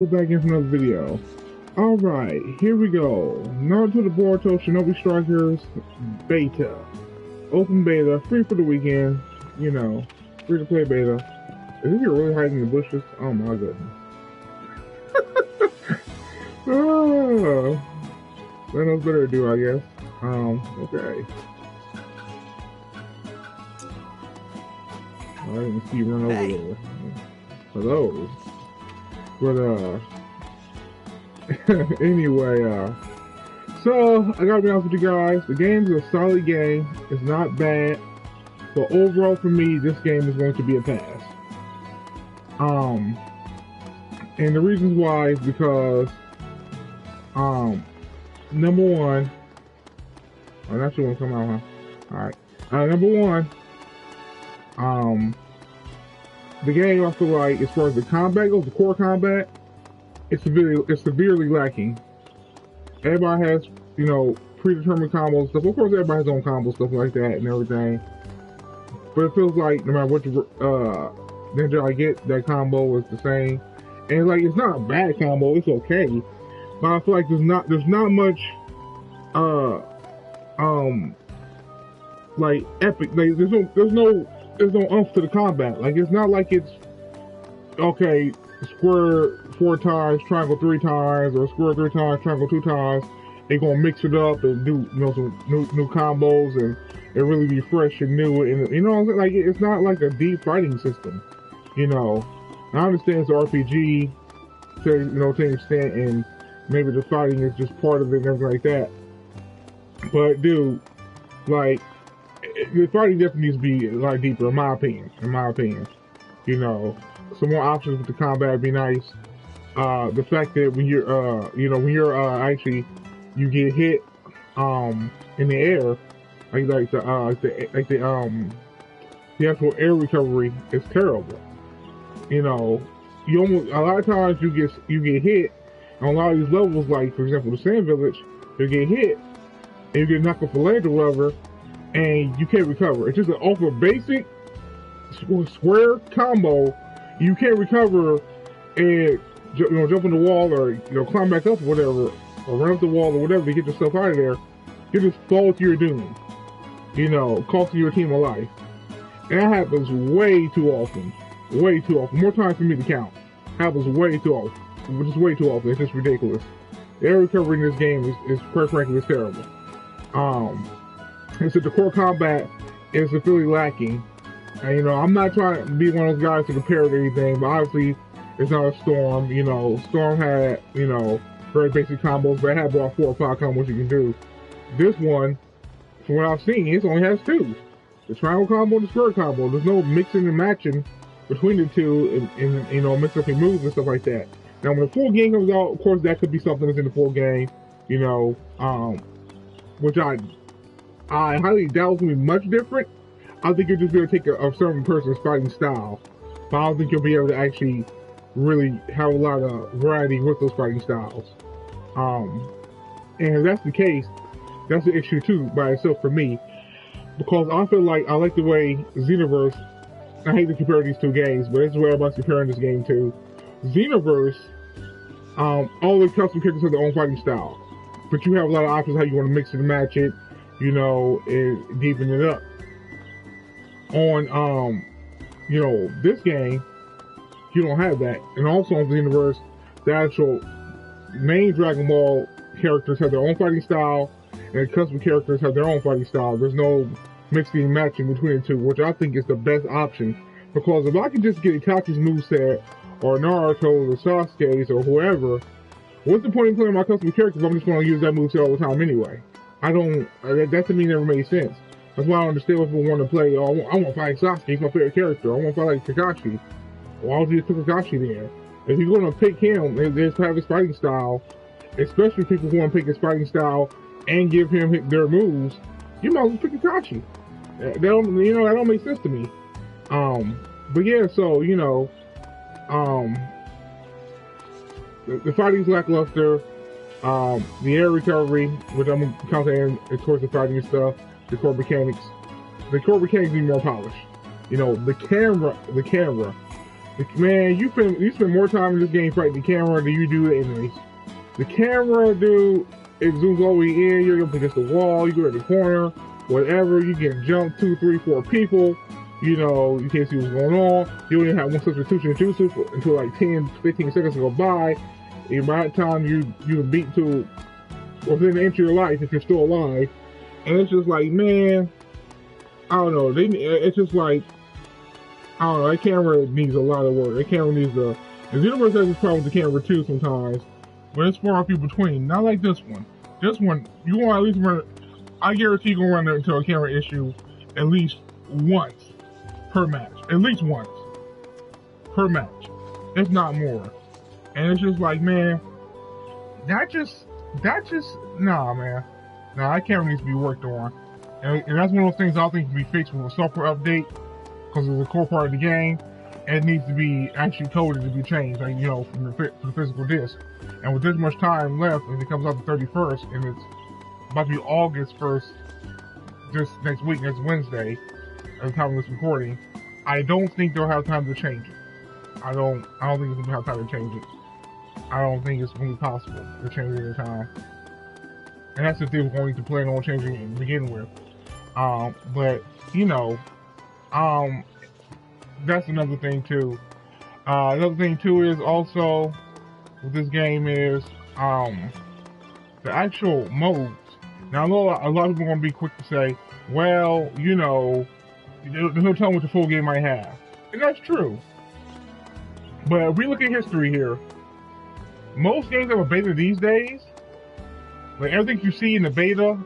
Back in for another video. Alright, here we go. Naruto the Buruto Shinobi Strikers Beta. Open beta, free for the weekend. You know, free to play beta. Is this really hiding in the bushes? Oh my goodness. Oh, that knows better to do, I guess. Okay. I didn't see you run over there. Hello. But anyway, so I gotta be honest with you guys, the game is a solid game. It's not bad. But overall for me, this game is going to be a pass. And the reasons why is because number one, I'm not sure when come out, huh? Alright. Number one, the game, I feel like, as far as the combat goes, the core combat, it's severely lacking. Everybody has, you know, predetermined combos stuff. Of course, everybody has their own combo stuff like that and everything. But it feels like no matter what ninja I get, that combo is the same. And like, it's not a bad combo. It's okay. But I feel like there's not much, like epic. Like there's no oomph to the combat. Like, it's not like it's okay, square 4 times, triangle 3 times, or square 3 times, triangle 2 times. They're gonna mix it up and do, you know, some new combos and really be fresh and new. And you know what I'm saying? Like, it's not like a deep fighting system. You know, I understand it's RPG to, you know, to an extent, and maybe the fighting is just part of it and everything like that. But dude, like, the fighting definitely needs to be a lot deeper, in my opinion. You know, some more options with the combat would be nice. The fact that when you're, you know, when you're actually, you get hit in the air, like the actual air recovery is terrible. You know, you almost, a lot of times you get hit on a lot of these levels, like for example the Sand Village, you get hit and you get knocked off a ledge or whatever, and you can't recover. It's just an off a basic square combo. You can't recover and, you know, jump on the wall or, you know, climb back up or whatever, or run up the wall or whatever to get yourself out of there. You just fall to your doom. You know, costing your team a life. And that happens way too often. Way too often. More times for me to count. Happens way too often. Just way too often. It's just ridiculous. The air recovery in this game is quite frankly, is terrible. And so the core combat is severely lacking. And, you know, I'm not trying to be one of those guys to compare it to anything, but obviously it's not a Storm. You know, Storm had, you know, very basic combos, but it had about 4 or 5 combos you can do. This one, from what I've seen, it only has 2. The triangle combo and the square combo. There's no mixing and matching between the two and you know, mix up your moves and stuff like that. Now, when the full game comes out, of course, that could be something that's in the full game, you know, which I highly doubt it's going to be much different. I think you'll just be able to take a certain person's fighting style, but I don't think you'll be able to actually really have a lot of variety with those fighting styles. And if that's the case, that's the issue too by itself for me, because I feel like I like the way Xenoverse, I hate to compare these two games, but this is where everybody's comparing this game to. Xenoverse, all the custom characters have their own fighting style, but you have a lot of options how you want to mix it and match it, you know, and deepen it up. On, you know, this game, you don't have that. And also on Xenoverse, the actual main Dragon Ball characters have their own fighting style, and the custom characters have their own fighting style. There's no mixing and matching between the two, which I think is the best option. Because if I can just get Itachi's moveset, or Naruto, or Sasuke's, or whoever, what's the point in playing my custom characters if I'm just going to use that moveset all the time anyway? That to me never made sense. That's why I don't understand if people want to play, oh, I want to fight Sasuke, he's my favorite character. I want to fight like Kakashi. Why would you just put Kakashi there? If you're going to pick him, and just have his fighting style, especially people who want to pick his fighting style and give him their moves, you might as well pick Kakashi. That don't make sense to me. But yeah, so, you know, the fighting's lackluster. The air recovery, which I'm going to count in towards the fighting and stuff, the core mechanics need more polished. You know, the camera Man, you spend more time in this game fighting the camera than you do the enemies. The camera, dude, it zooms all the way in. You're up against the wall. You go at the corner, whatever. You get jumped 2, 3, 4 people. You know, you can't see what's going on. You only have one substitution jutsu until like 10, 15 seconds go by. And by that time, you beat to within the inch of your life if you're still alive. And it's just like, man, I don't know. It's just like, I don't know. That camera needs a lot of work. That camera needs the universe has this problem with the camera too sometimes, but it's far and few between. Not like this one. This one, you want to at least run. I guarantee you're gonna run into a camera issue at least once per match. At least once per match, if not more. And it's just like, man, that just, nah, man. Nah, that camera needs to be worked on. And that's one of those things I think can be fixed with a software update, because it's a core part of the game, and it needs to be actually coded to be changed, like, you know, from the physical disc. And with this much time left, and it comes out the 31st, and it's about to be August 1st, just next week, next Wednesday, at the time of this recording, I don't think they'll have time to change it. I don't think it's gonna have time to change it. I don't think it's going to be possible to change it in time. And that's if they were going to plan on changing it to begin with. But, you know, that's another thing too. Another thing too is also with this game is the actual modes. Now I know a lot of people are going to be quick to say, well, you know, there's no telling what the full game might have. And that's true. But if we look at history here, most games have a beta these days. Like everything you see in the beta,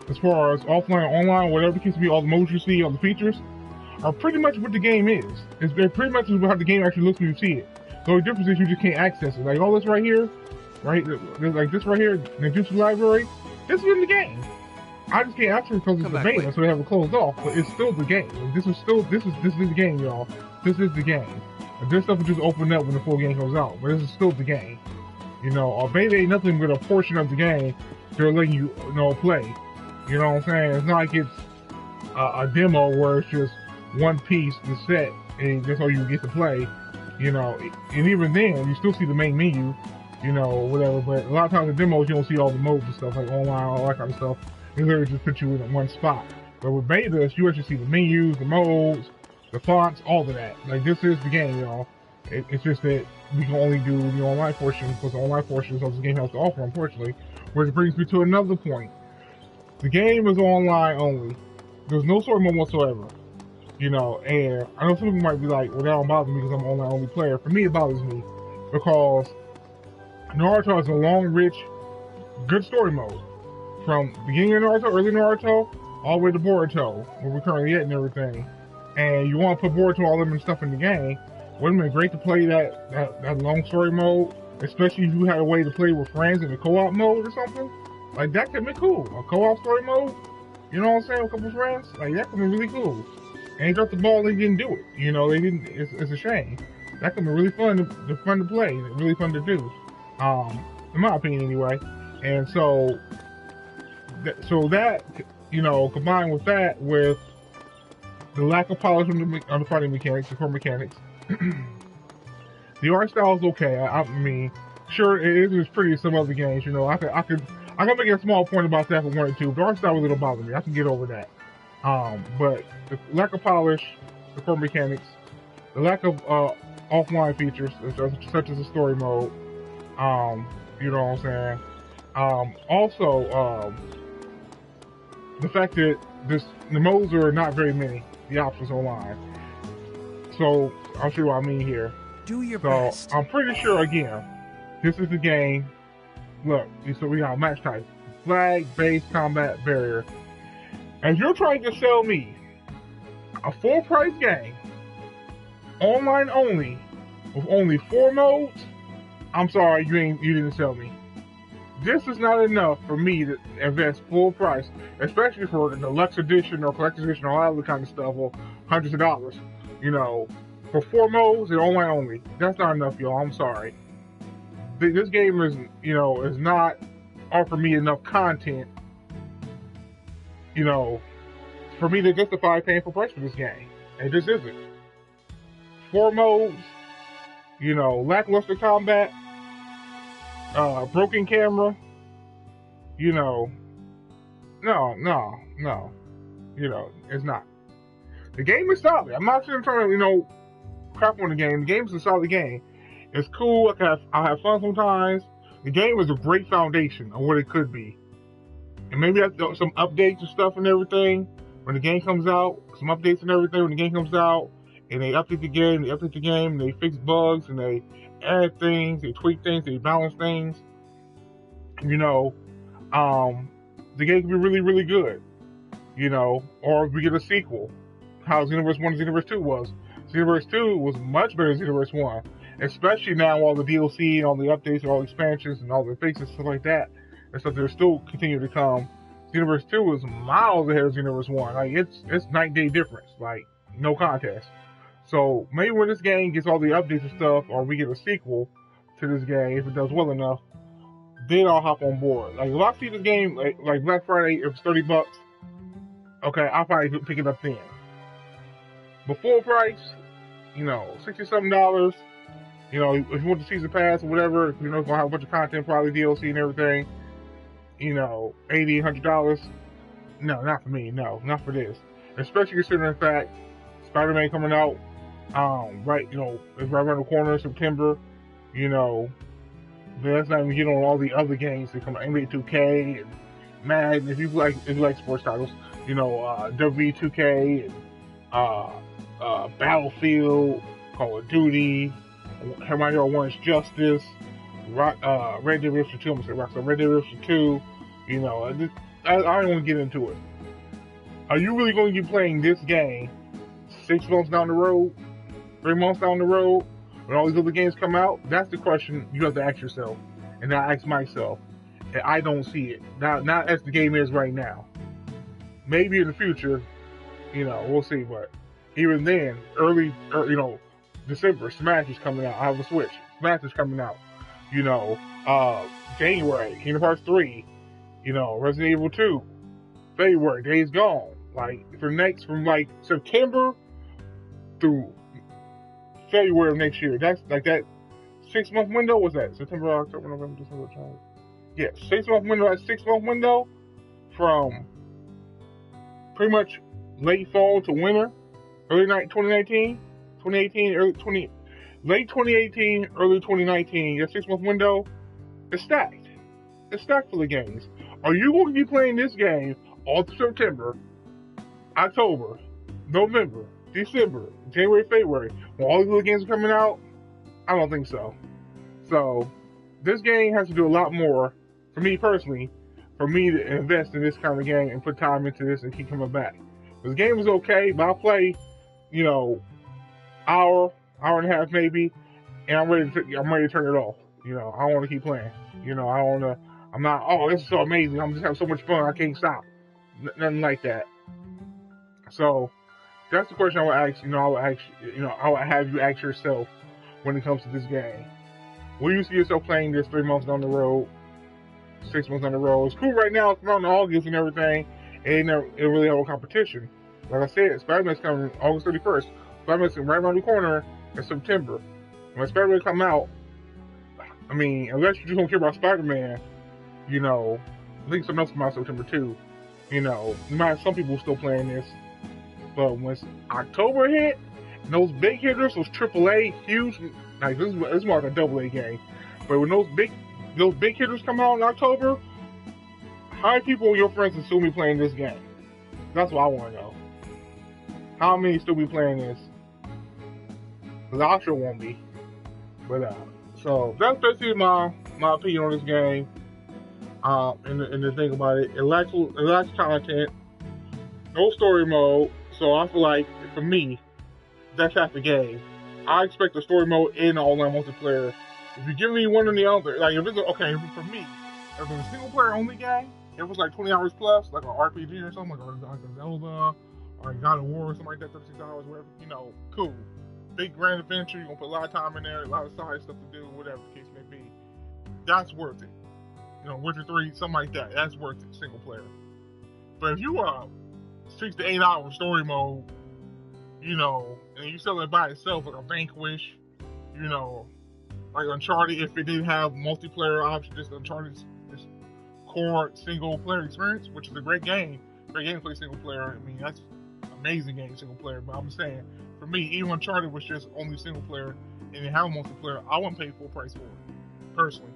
as far as offline, online, whatever the case may be, all the modes you see, all the features, are pretty much what the game is. They're pretty much how the game actually looks when you see it. The only difference is you just can't access it. Like all this right here, right? Like this right here, the Jutsu library, this is in the game. I just can't access it because it's the beta, so they have it closed off. But it's still the game. This is the game, y'all. This is the game. And this stuff will just open up when the full game comes out. But this is still the game. You know, a beta ain't nothing but a portion of the game they're letting you know play. You know what I'm saying? It's not like it's a demo where it's just one piece, the set, and that's all you get to play. You know, and even then, you still see the main menu, you know, whatever. But a lot of times in demos, you don't see all the modes and stuff, like online, all that kind of stuff. They literally just put you in one spot. But with betas, you actually see the menus, the modes, the fonts, all of that. Like, this is the game, y'all. It's just that we can only do the online portion, because the online portion is all this game has to offer, unfortunately. Which brings me to another point. The game is online only. There's no story mode whatsoever. You know, and I know some people might be like, well, that don't bother me because I'm an online only player. For me, it bothers me because Naruto has a long, rich, good story mode. From beginning of Naruto, early Naruto, all the way to Buruto, where we're currently at and everything. And you want to put Buruto, all them stuff in the game. Wouldn't it be great to play that long story mode? Especially if you had a way to play with friends in the co-op mode or something. Like, that could be cool. A co-op story mode, you know what I'm saying, with a couple friends? Like, that could be really cool. And they dropped the ball, they didn't do it. You know, they didn't, it's a shame. That could be really fun to play, really fun to do. In my opinion, anyway. And so that, you know, combined with that, with the lack of polish on the fighting mechanics, the core mechanics, the art style is okay. I mean, sure, it is pretty as some other games. You know, I can make a small point about that if I wanted to. The art style was a little bother me. I can get over that. But the lack of polish, the core mechanics, the lack of offline features such as the story mode, you know what I'm saying. Also, the fact that the modes are not very many. The options online. So I'll show you what I mean here. Do your best. I'm pretty sure, again, this is the game. Look, so we got match type, flag, base, combat, barrier. As you're trying to sell me a full price game, online only, with only 4 modes, I'm sorry, you didn't sell me. This is not enough for me to invest full price, especially for the deluxe edition or collector's edition or all that kind of stuff, or hundreds of dollars. You know, for 4 modes and online only, that's not enough, y'all. I'm sorry. This game is not offering me enough content, you know, for me to justify paying full price for this game. It just isn't. 4 modes You know, lackluster combat, broken camera. You know, no. You know, it's not. The game is solid. I'm not trying to, crap on the game. The game is a solid game. It's cool. I'll have fun sometimes. The game is a great foundation of what it could be. And maybe that's some updates and stuff and everything when the game comes out. Some updates and everything when the game comes out. And they update the game, they fix bugs, and they add things, they tweak things, they balance things. You know, the game can be really, really good. You know, or we get a sequel. How Xenoverse 1 and Xenoverse 2 was. Xenoverse 2 was much better than Xenoverse 1. Especially now all the DLC and all the updates and all the expansions and all the fixes and stuff like that. And stuff that are still continue to come. Xenoverse 2 is miles ahead of Xenoverse 1. Like it's night and day difference. Like, no contest. So maybe when this game gets all the updates and stuff, or we get a sequel to this game, if it does well enough, then I'll hop on board. Like if I see this game like Black Friday, if it's $30, okay, I'll probably pick it up then. But full price, $60-something. You know, if you want the season pass or whatever, it's gonna have a bunch of content, probably DLC and everything. $80, $100. No, not for me. No, not for this. Especially considering the fact Spider-Man coming out, it's right around the corner in September. But let's not even get on all the other games that come out. NBA 2K and Madden. If you like sports titles, WWE 2K and Battlefield, Call of Duty, Hermione Orange Justice, Red Dead Redemption 2. I'm gonna say Rockstar Red Dead Redemption 2. I don't want to get into it. Are you really going to be playing this game 6 months down the road, 3 months down the road, when all these other games come out? That's the question you have to ask yourself, and I ask myself. And I don't see it. Not as the game is right now. Maybe in the future, we'll see. But even then, early December, Smash is coming out. I have a Switch. Smash is coming out. January, Kingdom Hearts 3. Resident Evil 2. February, Days Gone. Like from September through February of next year. That's like that 6 month window. What's that? September, October, November, December, January. Yeah, 6 month window. That 6 month window from pretty much late fall to winter, early 2018, late 2018, early 2019. That 6 month window is stacked. It's stacked full of games. Are you going to be playing this game all through September, October, November, December, January, February, when all these little games are coming out? I don't think so. So, this game has to do a lot more, for me personally, for me to invest in this kind of game and put time into this and keep coming back. This game is okay, but I'll play, hour and a half maybe, and I'm ready to turn it off. I want to keep playing. I'm not, oh, this is so amazing, I'm just having so much fun, I can't stop. Nothing like that. So, that's the question I would ask, I would have you ask yourself when it comes to this game. Will you see yourself playing this 3 months down the road, 6 months down the road? It's cool right now, it's around August and everything, and it really have a competition. Like I said, Spider-Man's coming August 31st. Spider-Man's right around the corner in September. When Spider-Man come out, unless you just don't care about Spider-Man, I think something else come out September too. You might have some people still playing this. But when October hit, and those big hitters, those AAA, huge, like this is more like a AA game. But when those big hitters come out in October, how many people your friends will still be playing this game? That's what I want to know. How many still be playing this? Because I sure won't be. But so that's basically my opinion on this game. And the thing about it, it lacks content, no story mode. So I feel like, for me, that's half the game. I expect the story mode and online multiplayer. If you give me one or the other, like if it's for me, if it's a single player only game, if it was like 20 hours plus, like an RPG or something, like a Zelda or God of War or something like that, 36 hours, whatever, cool. Big grand adventure, you're gonna put a lot of time in there, a lot of side stuff to do, whatever the case may be. That's worth it. Witcher 3, something like that. That's worth it, single player. But if you 6 to 8 hour story mode, and you sell it by itself like a Vanquish, you know, like Uncharted, if it didn't have multiplayer option, just Uncharted, just core single player experience, which is a great game to play single player. I mean, that's amazing game single player. But I'm saying, for me, even Uncharted was just only single player and it had a multiplayer, I wouldn't pay full price for it, personally.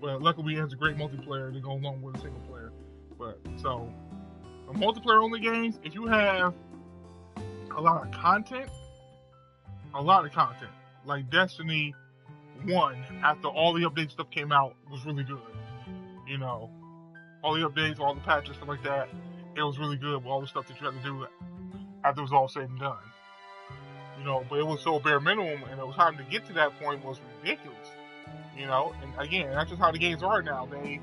But luckily, it has a great multiplayer to go along with a single player. But so, multiplayer only games, if you have a lot of content, like Destiny 1, after all the update stuff came out, was really good. You know, all the updates, all the patches, stuff like that, it was really good with all the stuff that you had to do after it was all said and done. You know, but it was so bare minimum, and it was having to get to that point was ridiculous. You know, and again, that's just how the games are now. They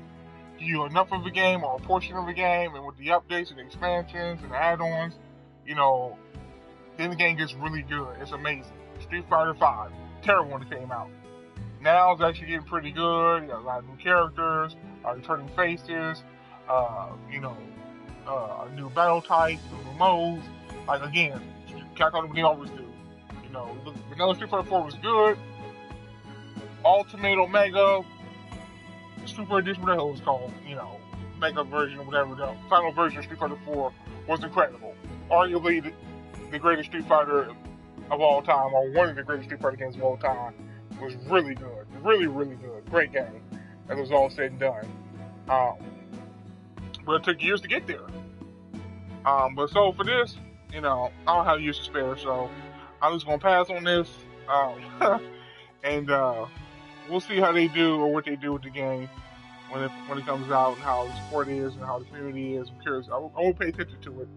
give you enough of a game or a portion of a game, and with the updates and the expansions and the add-ons, you know, then the game gets really good. It's amazing. Street Fighter V, terrible when it came out. Now it's actually getting pretty good. You got a lot of new characters, returning faces, you know, new battle types, new modes. Like again, Capcom what they always do. You know, Vanilla Street Fighter 4 was good. Ultimate Omega Super Edition, whatever it was called, you know, Mega version or whatever, the final version of Street Fighter 4 was incredible. Arguably the greatest Street Fighter of all time, or one of the greatest Street Fighter games of all time, was really good. Really, really good. Great game. As it was all said and done. But it took years to get there. But so for this, you know, I don't have years to spare, so I'm just going to pass on this. And we'll see how they do or what they do with the game when it comes out, and how the support is and how the community is. I'm curious. I will pay attention to it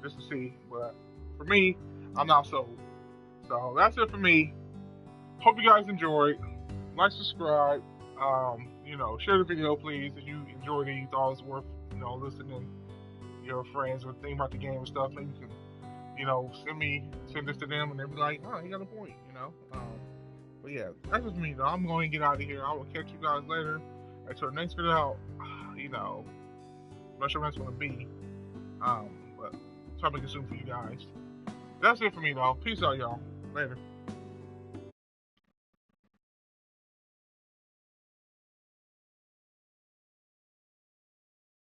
just to see. But for me, I'm not sold. So that's it for me. Hope you guys enjoyed. Like, subscribe. You know, share the video, please, if you enjoyed it. You thought it was worth, you know, listening. Your friends or think about the game and stuff. Maybe you can, you know, send this to them, and they'll be like, oh, you got a point, you know. But yeah, that's just me though. I'm going to get out of here. I will catch you guys later. Until the next video, you know, I'm not sure when it's going to be. But try to make it soon for you guys. That's it for me though. Peace out, y'all. Later.